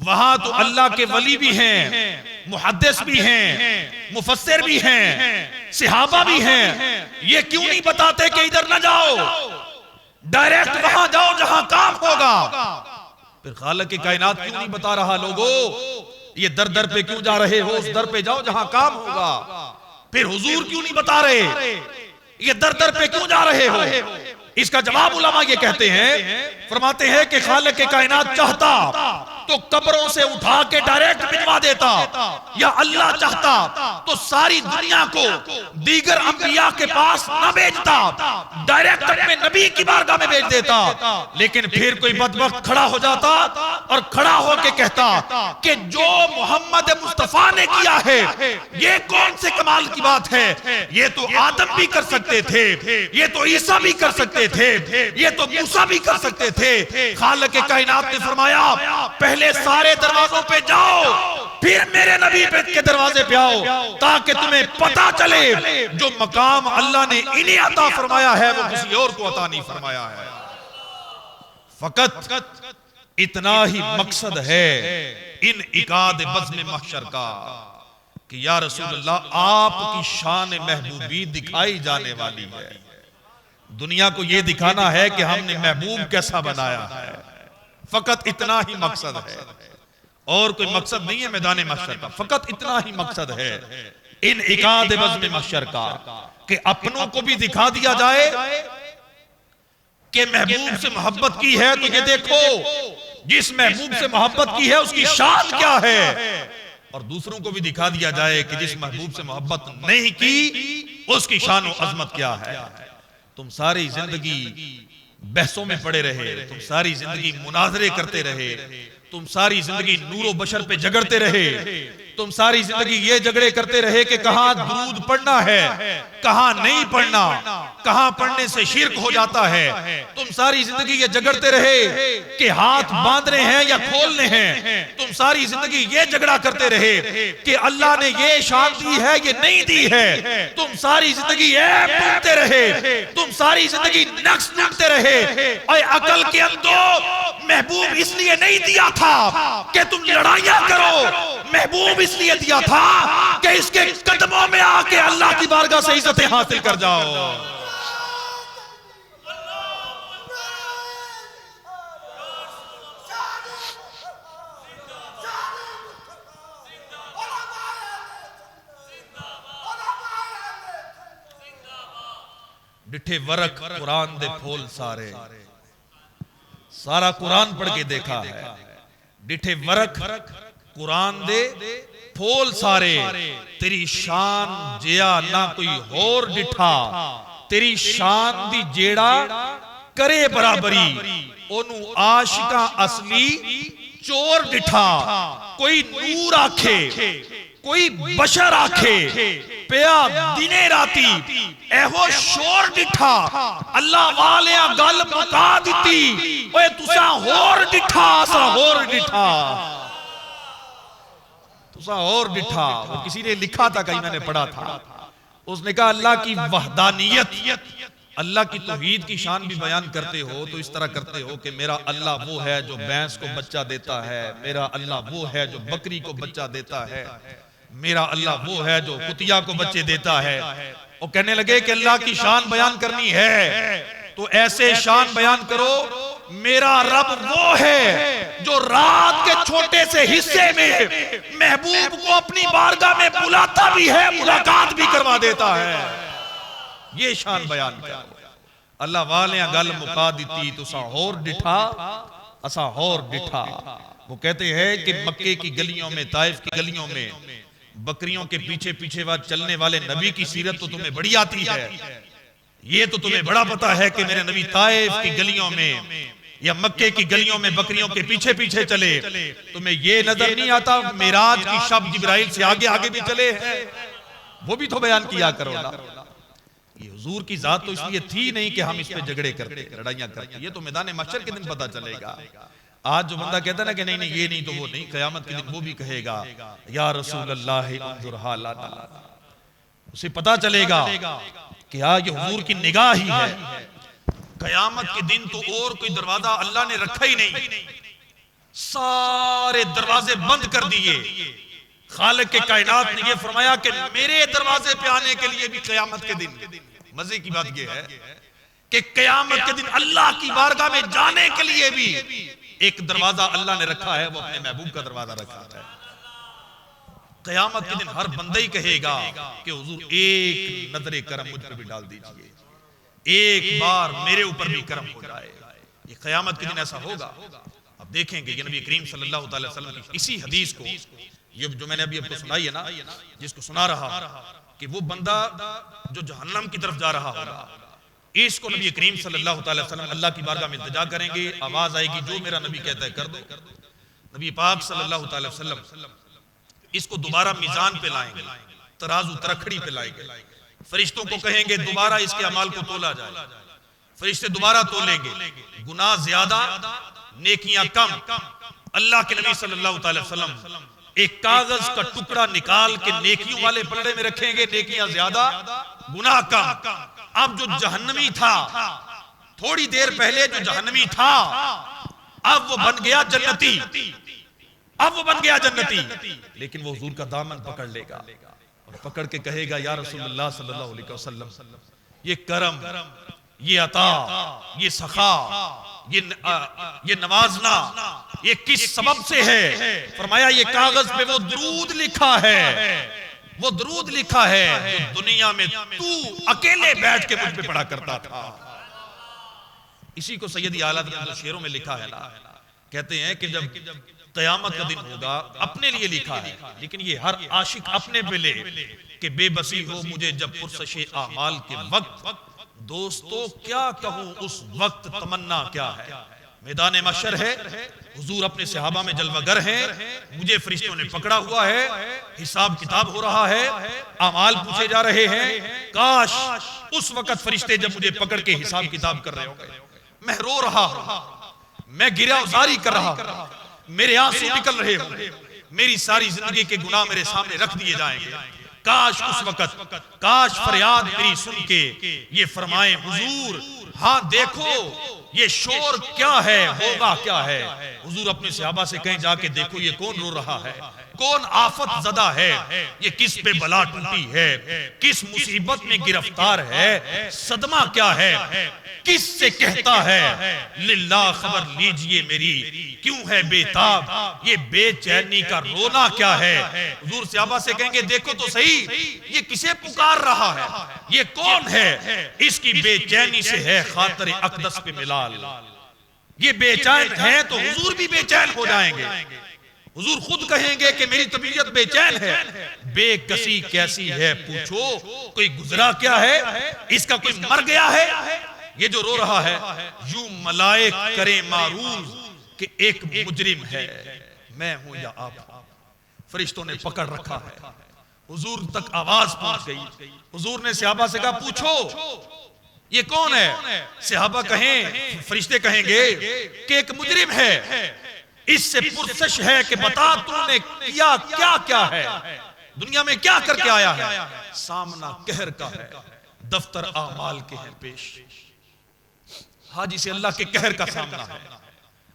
वहां तो अल्लाह के वली भी हैं, मुहद्दिस भी हैं, मुफस्सिर भी हैं, सहाबा भी हैं। ये क्यों नहीं बताते कि इधर ना जाओ, डायरेक्ट वहां जाओ जहां काम होगा? फिर खालिक की कायनात क्यों नहीं बता रहा लोगों, ये दर दर पे क्यों जा रहे हो, उस दर पे जाओ जहां काम होगा? फिर हुजूर क्यों नहीं बता रहे, ये दर दर पे क्यों जा रहे हो? इसका जवाब उलमा ये कहते हैं, फरमाते हैं कि खालिक के कायनात चाहता तो कब्रों से उठा के डायरेक्ट भिजवा देता, या अल्लाह चाहता तो सारी दुनिया को दीगर अंबिया के पास न भेजता, डायरेक्ट अपने नबी की बारगाह में भेज देता। लेकिन फिर कोई बदबख्त खड़ा हो जाता और खड़ा होके कहता कि जो मोहम्मद मुस्तफा ने किया है ये कौन से कमाल की बात है, ये तो आदम भी कर सकते थे, ये तो ईसा भी कर सकते थे, ये तो मूसा भी कर सकते थे। खालिक के कायनात ने फरमाया पहले सारे दरवाजों पे जाओ, फिर मेरे नबी के दरवाजे पे आओ, ताकि तुम्हें पता चले जो मकाम अल्लाह ने इन्हें अता फरमाया है वो किसी और को अता नहीं फरमाया है। फकत इतना ही मकसद है इन इकाद बज़्म महशर का कि या रसूल अल्लाह आपकी शान महबूबी दिखाई जाने वाली है। दुनिया को यह दिखाना है कि हमने महबूब कैसा बनाया है, फकत इतना ही मकसद है, और कोई मकसद नहीं है मैदान महशर का। फकत इतना ही मकसद है इन इकाद बज़्म महशर का कि अपनों को भी दिखा दिया जाए कि महबूब से मोहब्बत की है तो ये देखो जिस महबूब से मोहब्बत की है उसकी शान क्या है, और दूसरों को भी दिखा दिया जाए कि जिस महबूब से मोहब्बत नहीं की उसकी शान और अजमत क्या है। तुम सारी जिंदगी बहसों में पड़े रहे, तुम सारी जिंदगी मुनाजरे करते रहे, तुम सारी जिंदगी नूरो बशर पे झगड़ते रहे, तुम सारी जिंदगी ये झगड़े करते रहे कि कहां दुरूद पढ़ना है, कहां नहीं पढ़ना, कहां पढ़ने से शिर्क हो जाता है। तुम सारी जिंदगी ये झगड़ते रहे कि हाथ बांधने हैं या खोलने हैं, तुम सारी जिंदगी ये झगड़ा करते रहे कि अल्लाह ने ये शान दी है ये नहीं दी है, तुम सारी जिंदगी ऐब ढूंढते रहे, तुम सारी जिंदगी नक्स ढूंढते रहे। और अकल के अंदर महबूब इसलिए नहीं दिया था कि तुम लड़ाइयां करो, महबूब इसलिए दिया था कि इसके कदमों में आके अल्लाह की बारगाह से इज्जतें हासिल कर जाओ। डिठे वरक कुरान दे फूल सारे, सारा कुरान पढ़ के देखा है। डिठे वरक कुरान दे फूल सारे, तेरी शान जिया ना कोई होर डिठा, तेरी शान दी जेड़ा करे बराबरी, ओनू आशिका असली चोर डिठा। कोई नूर आखे कोई बशर आखे, पिया दिने राती एहो शोर डिठा, अल्लाह वाले गल मुका दिती, ओए तुसा होर डिठा असा होर डिठा, तुसा होर डिठा। वो किसी ने लिखा था, कहीं मैंने पढ़ा था, उसने कहा अल्लाह की वहदानियत, अल्लाह की तौहीद की शान भी बयान करते हो तो इस तरह करते हो कि मेरा अल्लाह वो है जो भैंस को बच्चा देता है, मेरा अल्लाह वो है जो बकरी को बच्चा देता है, मेरा अल्लाह वो है जो कुतिया को बच्चे देता है। और कहने लगे कि अल्लाह की शान बयान करनी है तो ऐसे शान बयान करो, मेरा रब वो है जो रात के छोटे से हिस्से में महबूब को अपनी बारगाह में बुलाता भी है, मुलाकात भी करवा देता है। ये शान बयान करो। अल्लाह वाले गल मुका दी तुसा होर डिठा असा होर डिठा। वो कहते हैं कि मक्के की गलियों में, ताइफ की गलियों में बकरियों के पीछे पीछे चलने वाले नबी की सीरत तो तुम्हें बड़ी आती है। ये तो तुम्हें बड़ा पता है कि मेरे नबी ताइफ की गलियों में या मक्के की गलियों में बकरियों के पीछे पीछे चले। तुम्हें ये नजर नहीं आता मेराज की शब जिब्राइल से आगे आगे भी चले हैं? वो भी तो बयान किया करो ना। ये हुजूर की जात तो इसलिए थी नहीं कि हम इस पे झगड़े करते, लड़ाइयां करते। ये तो मैदान महशर के दिन पता चलेगा। आज जो बंदा कहता है ना कि नहीं नहीं ये नहीं तो वो नहीं, कयामत के दिन वो भी कहेगा या रसूल अल्लाह उन्जुर हालाना। उसे पता चलेगा कि हाँ ये हुजूर की निगाह ही है। कयामत के दिन तो और कोई दरवाजा अल्लाह ने रखा ही नहीं, सारे दरवाजे बंद कर दिए। खालिक के कायनात ने ये फरमाया कि मेरे दरवाजे पे आने के लिए भी कयामत के दिन, मजे की बात ये है कि कयामत के दिन अल्लाह की बारगाह में जाने के लिए भी एक दरवाजा अल्लाह ने रखा है, वो अपने महबूब का दरवाजा रखा है। कयामत के दिन हर बंदा ही कहेगा कि हुजूर एक नजरे करम मुझ पर भी डाल दीजिए, एक बार मेरे ऊपर भी करम हो जाए। ये कयामत के दिन ऐसा होगा। अब देखेंगे ये नबी करीम सल्लल्लाहु अलैहि वसल्लम की इसी हदीस को, ये जो मैंने अभी आपको सुनाई है ना, जिसको सुना रहा कि वो बंदा जो जहन्नम की तरफ जा रहा होगा, इसको नबी करीम सल्लल्लाहु अलैहि वसल्लम अल्लाह की बारगाह में इल्तिजा करेंगे। आवाज आएगी जो मेरा नबी कहता है कर दो। नबी पाक सल्लल्लाहु अलैहि वसल्लम इसको दोबारा मीजान पे लाएंगे, तराजू तरखड़ी पे लाएंगे। फरिश्तों को कहेंगे दोबारा इसके अमाल को तोला जाए। फरिश्ते दोबारा तोलेंगे, गुनाह ज्यादा नेकियां कम। अल्लाह के नबी सल्लल्लाहु अलैहि वसल्लम एक कागज का टुकड़ा निकाल के नेकियों वाले पलड़े में रखेंगे, नेकियां ज्यादा गुनाह कम। अब जो जहन्नमी था, थोड़ी देर पहले जो जहन्नमी था, अब वो बन गया जन्नती, अब वो बन गया जन्नती। लेकिन वो हुजूर का दामन पकड़ लेगा और पकड़ के कहेगा या रसूलुल्लाह सल्लल्लाहु अलैहि वसल्लम, ये करम, ये अता, ये सखा, ये नवाजना, ये किस सबब से है? फरमाया ये कागज पे वो दुरूद लिखा है, वो दुरूद लिखा है जो दुनिया में तू अकेले बैठ के मुझ पे पढ़ा करता था। इसी को सैयदी आला हज़रत शेरों में लिखा है ना, कहते हैं कि जब कयामत का दिन होगा, अपने लिए लिखा है, लेकिन ये हर आशिक अपने पे ले कि बेबसी हो मुझे जब पुरसशे आमाल के वक्त, दोस्तों क्या कहूं उस वक्त, तमन्ना क्या है। मैदान महशर है, हुजूर अपने सहाबा में जलवागर हैं, मुझे फरिश्तों ने पकड़ा हुआ है, हिसाब किताब हो रहा है, अमाल पूछे जा रहे हैं। काश उस वक्त फरिश्ते जब मुझे पकड़ के हिसाब किताब कर रहे होंगे। मैं रो रहा हूं, मैं गिरफ्तारी कर रहा हूं, मेरे आंसू निकल रहे होंगे, मेरी सारी जिंदगी के गुनाह मेरे सामने रख दिए जाएंगे। काश उस वक्त, काश फरियाद मेरी सुन के ये फरमाए हुजूर हाँ देखो ये शोर क्या है, होगा क्या है। हुजूर अपने सहाबा से कहीं जाके देखो ये कौन रो रहा है, कौन आफत जदा है, ये किस पे बला टूटी है, किस मुसीबत में गिरफ्तार है, सदमा क्या है, किस से कहता है लिल्लाह खबर लीजिए मेरी, क्यों है बेताब ये बेचैनी का रोना क्या है। हुजूर सहाबा से कहेंगे देखो तो सही ये किसे पुकार रहा है, ये कौन है, इसकी बेचैनी से है खातिर अक़दस पे मिलाल। ये बेचैन है तो हुजूर भी बेचैन हो जाएंगे। हुजूर खुद कहेंगे कि मेरी तबीयत बेचैन है, बेकसी कैसी है पूछो, कोई गुजरा क्या है, इसका कोई मर गया है, ये जो रो रहा है यूं मलाइक करे मारूज कि एक मुजरिम है, मैं हूं या आप। फरिश्तों ने पकड़ रखा है, हुजूर तक आवाज पहुंच गई। हुजूर ने सहाबा से कहा पूछो ये कौन है। सहाबा कहें, फरिश्ते कहेंगे कि एक मुजरिम है, इससे पुरसश है कि बता तूने किया क्या क्या है, दुनिया में क्या करके आया है। सामना कहर का है, दफ्तर आमाल के हैं पेश। आज इसे अल्लाह के कहर का सामना है,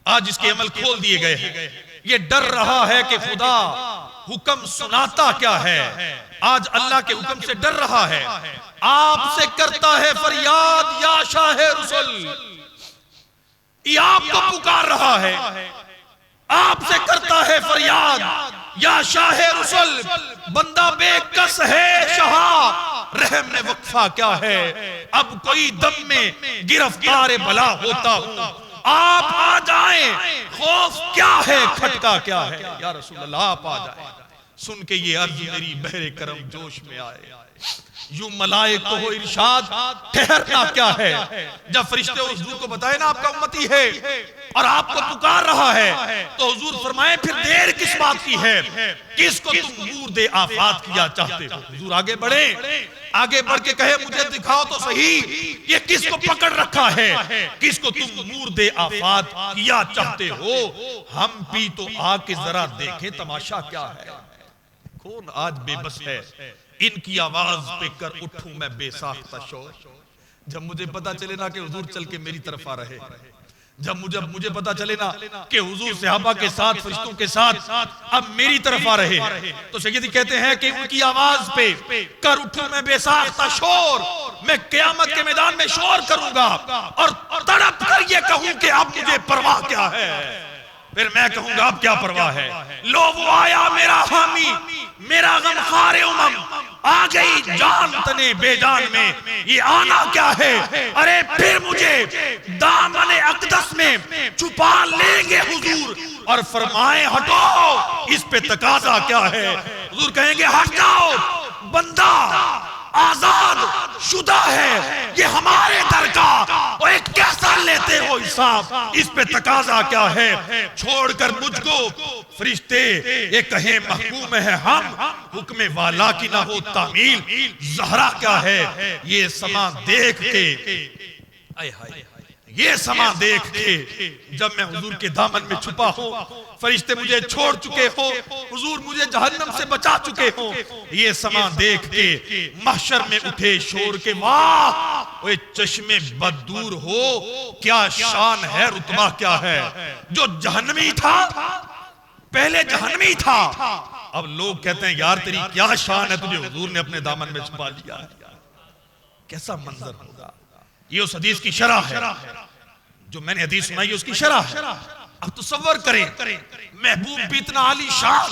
आज इसके अमल खोल दिए गए हैं। ये डर रहा है कि खुदा हुक्म सुनाता क्या है। आज अल्लाह के हुक्म से डर रहा है, आपसे करता है फरियाद या शाह रुसुल, ये आपको पुकार रहा है, आपसे करता है फरियाद या शाह रुसुल। बंदा बेकस है शाह, रहम ने वक्फा क्या है। अब कोई दम में गिरफ्तार बला होता हूं, आप आ जाएं, खौफ क्या है खटका क्या है। या रसूल अल्लाह आप आ जाएं। सुन के ये अर्ज मेरी बहरे करम जोश में आए। यूं मलाइक को हो इरशाद, ठहरना क्या है। जब फरिश्ते उस हुजूर को बताए ना आपका उम्मती है और आपको पुकार रहा है, तो हुजूर फरमाए फिर देर किस बात की है, किसको तुम नूर दे आफात किया चाहते हो। हुजूर आगे बढ़े, आगे बढ़ के कहे मुझे दिखाओ तो सही, ये किसको पकड़ रखा है, किसको तुम नूर दे आफात किया चाहते हो। हम भी तो आके जरा देखें तमाशा क्या है। कौन आज बेबस है, इनकी आवाज पे कर उठूं मैं बेसाख्ता शोर। जब मुझे पता चले ना कि हुजूर चल के मेरी तरफ आ रहे, जब मुझे पता चले ना कि हुजूर सहाबा के साथ फरिश्तों के साथ अब मेरी तरफ आ रहे, तो सैयदी कहते हैं कि उनकी आवाज पे कर उठूं मैं बेसाख्ता शोर। मैं क़यामत के मैदान में शोर करूंगा और तड़प कर ये कहूं कि अब मुझे परवाह क्या है। फिर मैं कहूंगा अब क्या परवाह है। लो वो आया मेरा हामी, मेरा गमखार उमम, आ गई जान तने बेजान में, ये आना क्या है। अरे फिर मुझे दामने अक़दस में छुपा लेंगे हुजूर और फरमाए हटो, इस पे तकाजा क्या है। हुजूर कहेंगे हट जाओ, बंदा आजाद शुदा है, ये हमारे दर का, और कैसा लेते हो हिसाब, इस पे तकाजा क्या है। छोड़कर मुझको फरिश्ते ये कहे महकूम है हम, हुक्म वाला की ना हो तामील, ज़हरा क्या है। ये समा देख के, आय हाय, ये समा देख के जब मैं हुजूर के दामन में छुपा हो, फरिश्ते मुझे छोड़ चुके हो, हुजूर मुझे जहन्नम से बचा चुके हो, ये समा देख के महशर में उठे शोर के, वाह ओए चश्मे बददूर हो, क्या शान है, रुतबा क्या है। जो जहन्नमी था पहले जहन्नमी था, अब लोग कहते हैं यार तेरी क्या शान है, तुझे हुजूर ने अपने दामन में छुपा लिया। कैसा मंजर होगा। ये उस हदीस की शरह है, जो मैंने हदीस सुनाई है उसकी शरह है। अब तसव्वुर करें, महबूब भी इतना आली शान,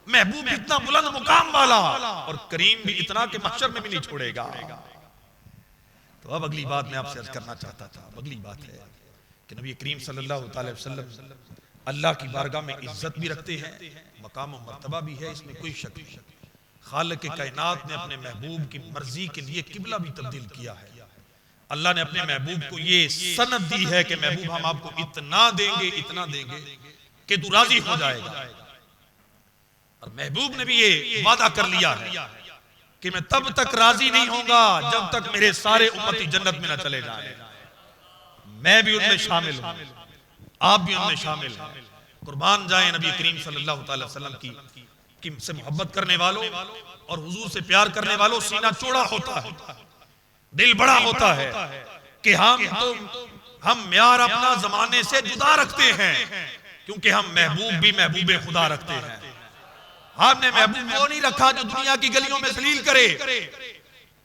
महबूब भी इतना बुलंद मुकाम वाला, और करीम भी इतना कि महशर में भी नहीं छोड़ेगा। तो अब अगली बात मैं आपसे अर्ज करना चाहता था। अगली बात है कि नबी करीम सल्लल्लाहु अलैहि वसल्लम अल्लाह की बारगाह में इज्जत भी रखते हैं, मकाम और मर्तबा भी है, इसमें कोई शक नहीं। खालिक कायनात ने अपने महबूब की मर्जी के लिए किबला भी तब्दील किया है। अल्लाह ने अपने महबूब को ये सनद दी है कि महबूब हम आपको इतना देंगे कि तू राजी हो जाएगा। और महबूब ने भी ये वादा कर लिया है कि मैं तब तक राजी नहीं होऊंगा जब तक मेरे सारे उम्मती जन्नत में न चले जाएं। मैं भी उनमें शामिल हूं, आप भी उनमें शामिल हैं। कुर्बान जाए नबी करीम सल्लल्लाहु अलैहि वसल्लम की से मोहब्बत करने वालों और हुजूर से प्यार करने वालों, सीना चौड़ा होता है, दिल बड़ा होता है कि हम म्यार अपना जमाने से जुदा रखते हैं, क्योंकि हम महबूब भी महबूबे खुदा रखते हैं। हमने महबूब वो नहीं रखा जो दुनिया की गलियों में जलील करे,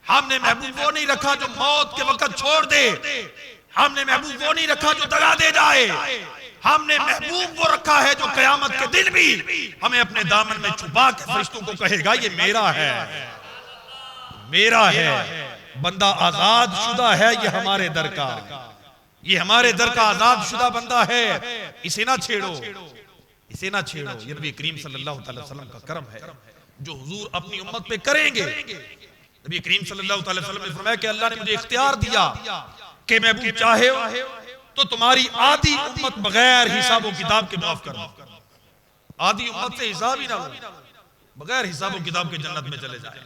हमने महबूब वो नहीं रखा जो मौत के वक्त छोड़ दे, हमने महबूब वो नहीं रखा जो दगा दे जाए, हमने महबूब वो रखा है जो कयामत के दिन भी हमें अपने दामन में छुपा के फरिश्तों को कहेगा ये मेरा है, मेरा है। बंदा आजाद शुदा है, ये हमारे दर का, ये हमारे दर का आजाद शुदा बंदा है, इसे ना छेड़ो, इसे ना छेड़ो। ये नबी करीम सल्लल्लाहु अलैहि वसल्लम का करम है जो हुजूर अपनी उम्मत पे करेंगे। नबी करीम सल्लल्लाहु अलैहि वसल्लम ने फरमाया कि अल्लाह ने मुझे इख्तियार दिया कि महबूब चाहे तो तुम्हारी आधी उम्मत बगैर हिसाब व किताब के माफ कर दो, आधी उम्मत से हिसाब ही ना हो, बगैर हिसाब व किताब के जन्नत में चले जाए।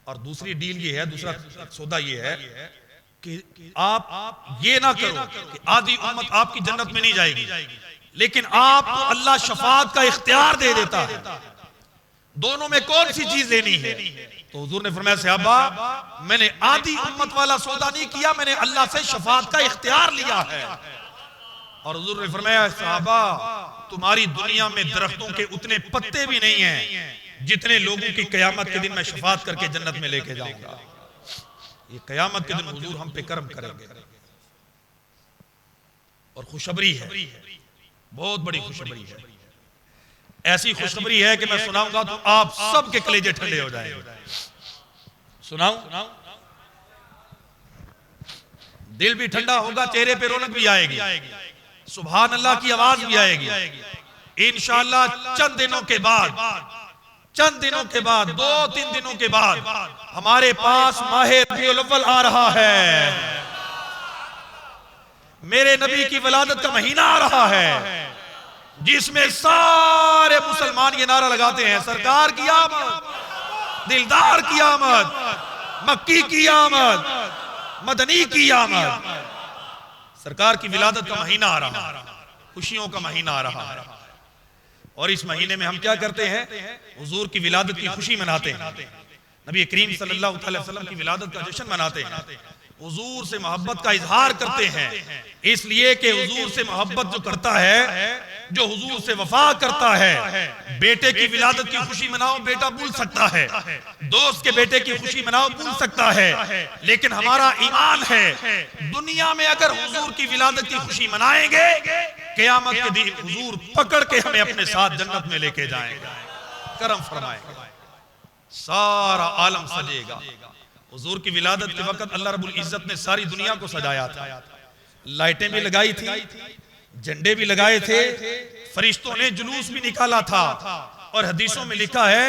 और दूसरी डील ये है, दूसरा सौदा ये है कि आप ये ना करो कि आधी उम्मत आपकी जन्नत में नहीं जाएगी, लेकिन आपको अल्लाह शफाअत का इख्तियार दे देता है। दोनों में कौन सी चीज लेनी है? तो हुजूर ने फरमाया सहाबा मैंने आधी उम्मत वाला सौदा नहीं किया, मैंने अल्लाह से शफाअत का इख्तियार लिया है। और हुजूर ने फरमाया सहाबा तुम्हारी दुनिया में दरख्तों के उतने पत्ते भी नहीं हैं जितने लोगों की कयामत के दिन मैं शफात करके जन्नत में लेके जाऊंगा। ये कयामत के दिन हुजूर हम पे करम करेंगे। और खुशखबरी है, बहुत बड़ी खुशखबरी है। ऐसी खुशखबरी है कि मैं सुनाऊंगा तो आप सबके कलेजे ठंडे हो जाएंगे। सुनाऊं? दिल भी ठंडा होगा, चेहरे पे रौनक भी आएगी, सुभान अल्लाह की आवाज भी आएगी। इंशाअल्लाह चंद दिनों के बाद 2-3 दिनों के बाद हमारे पास माहे रबीउल अव्वल आ रहा है। मेरे नबी की विलादत का महीना आ रहा है जिसमें सारे मुसलमान ये नारा लगाते हैं, सरकार की आमद, दिलदार की आमद, मक्की की आमद, मदनी की आमद। सरकार की विलादत का महीना आ रहा है, खुशियों का महीना आ रहा है। और इस महीने में हम क्या करते हैं? हुजूर की विलादत की खुशी मनाते हैं, नबी करीम सल्लल्लाहु अलैहि वसल्लम की विलादत का जश्न मनाते हैं, हुजूर से मोहब्बत का इजहार करते हैं। इसलिए कि हुजूर से मोहब्बत जो करता है, जो हुजूर से वफा करता है, बेटे की विलादत की खुशी मनाओ, बेटा भूल सकता है, दोस्त के बेटे की खुशी मनाओ, भूल सकता है, लेकिन हमारा ईमान है दुनिया में अगर हुजूर की विलादत की खुशी मनाएंगे, क़यामत के दिन हुजूर पकड़ के हमें अपने साथ जन्नत में लेके जाएंगे, करम फरमाएंगे, सारा आलम सजेगा। हुजूर की विलादत के वक्त अल्लाह रब्बुल इज्जत ने सारी दुनिया को सजाया था, लाइटें भी लगाई थी, झंडे भी लगाए थे, फरिश्तों ने जुलूस भी निकाला था। और हदीसों में लिखा है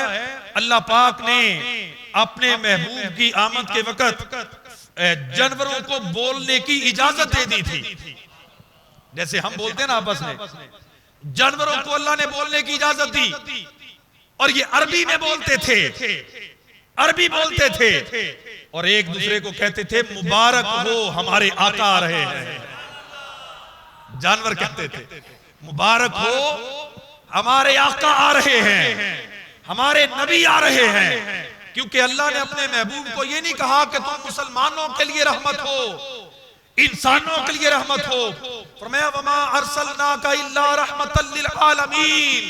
अल्लाह पाक ने अपने महबूब की आमद के वक्त जानवरों को बोलने की इजाजत दे दी थी। जैसे हम बोलते हैं ना आपस में, जानवरों को अल्लाह ने बोलने की इजाजत दी। और ये अरबी में बोलते थे, अरबी बोलते थे और एक दूसरे को कहते थे मुबारक हो हमारे आका आ रहे हैं। जानवर कहते थे मुबारक हो हमारे आका आ रहे हैं, हमारे नबी आ रहे हैं। क्योंकि अल्लाह ने अपने महबूब को यह नहीं कहा कि तुम मुसलमानों के लिए रहमत हो, इंसानों के लिए रहमत हो। फरमाया वमा अरसलनाका इल्ला रहमतल लिल आलमीन,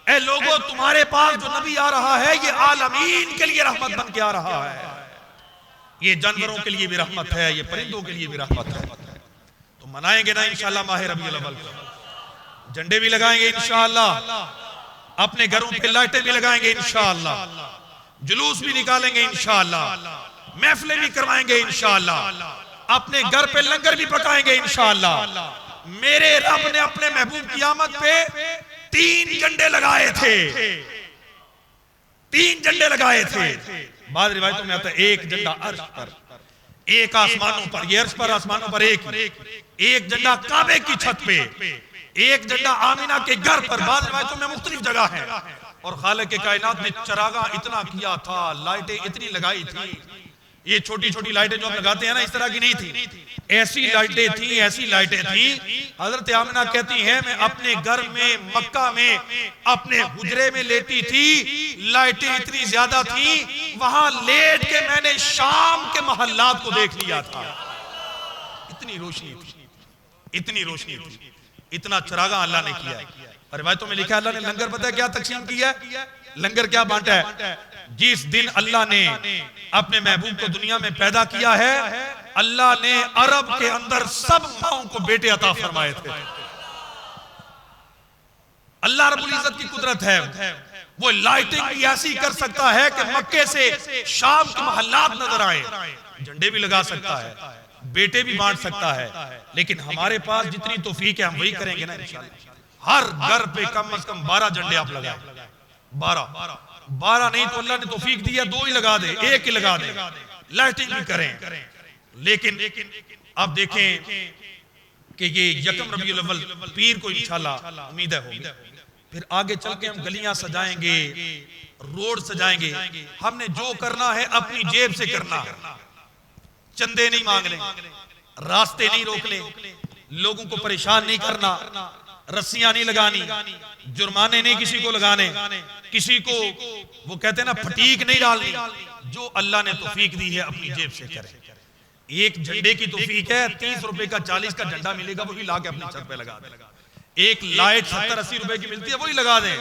ऐ लोगों तुम्हारे पास जो नबी आ रहा है ये आलमीन के लिए रहमत बन के आ रहा है। ये जानवरों के लिए भी रहमत है, ये परिंदों के लिए भी रहमत है। तो मनाएंगे ना इंशाअल्लाह माह रबीउल अव्वल, झंडे भी लगाएंगे इंशाअल्लाह, अपने घरों पे लाइटें भी लगाएंगे इंशाअल्लाह, जुलूस भी निकालेंगे इंशाअल्लाह, महफिलें भी करवाएंगे इंशाअल्लाह, अपने घर पे लंगर भी पकाएंगे इंशाअल्लाह। मेरे रब ने अपने महबूब की आमद पे 3 झंडे लगाए थे, 3 झंडे लगाए थे। बाद रिवायतों में आता है एक झंडा अर्श पर, एक आसमानों पर, ये अर्श पर आसमानों पर एक झंडा काबे की छत पे, एक झंडा आमिना के घर पर। बाद रिवायतों में मुख्तलिफ जगह है। और खालिक के कायनात ने चरागा इतना किया था, लाइटें इतनी लगाई थी, ये छोटी छोटी लाइटें जो हम लगाते हैं ना इस तरह की नहीं थी, ऐसी लाइटें थी, ऐसी लाइटें थी। हजरत आमिना कहती हैं मैं अपने घर में मक्का में अपने हुजरे में लेटी थी, लाइटें इतनी ज्यादा थी, वहां लेट के मैंने शाम के महल्लात को देख लिया था। इतनी रोशनी थी, इतनी रोशनी थी, इतना चरागा अल्लाह ने किया। और रिवायतों में लिखा है अल्लाह ने लंगर पता है क्या तकसीम किया, लंगर क्या बांटा है। जिस दिन अल्लाह ने अपने महबूब को दुनिया में पैदा किया है, अल्लाह ने अरब के अंदर सब माओं को बेटे अता फरमाए थे। अल्लाह रब्बुल इज्जत की कुदरत है, वो लाइटिंग भी ऐसी कर सकता है कि मक्के से शाम के महल्लात नजर आए, झंडे भी लगा सकता है, बेटे भी बांट सकता है। लेकिन हमारे पास जितनी तौफीक है हम वही करेंगे ना इंशाअल्लाह। हर घर पे कम से कम 12 झंडे आप लगाए, 12 नहीं तो अल्लाह ने तौफीक दिया 2 ही लगा दे, 1 ही लगा दे, लाइटिंग भी करें। लेकिन अब देखें कि ये यकम रबीउल अव्वल पीर को इंशाअल्लाह उम्मीद है होगी, फिर आगे चल के हम गलियां सजाएंगे, रोड सजाएंगे। हमने जो करना है अपनी जेब से करना, चंदे नहीं मांगने, रास्ते नहीं रोकने, लोगों को परेशान नहीं करना, रस्सियां नहीं लगानी, जुर्माने नहीं किसी को लगाने, किसी को वो कहते हैं ना फटीक नहीं डालनी। जो अल्लाह ने तौफीक दी है अपनी जेब से करें। एक झंडे की तौफीक है, 30 रुपए का 40 का झंडा मिलेगा, वही ला के अपनी छत पे लगा दें। एक लाइट 70-80 रुपए की मिलती है, वही लगा दें।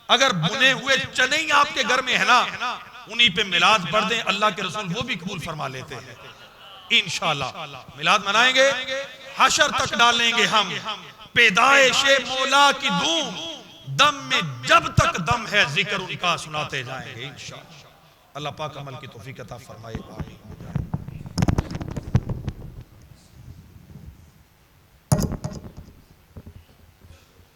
अगर बुने हुए चने ही आपके घर में है ना, उन्हीं पे मिलाद पढ़ दें, अल्लाह के रसूल वो भी कबूल फरमा लेते हैं। इंशाअल्लाह मिलाद मनाएंगे, हशर तक डालेंगे हम पैदाइशे मौला की धूम, दम में जब तक दम है जिक्र उनका सुनाते जाएंगे इंशाअल्लाह। अल्लाह पाक अमल की तौफीक अता फरमाए। आमीन।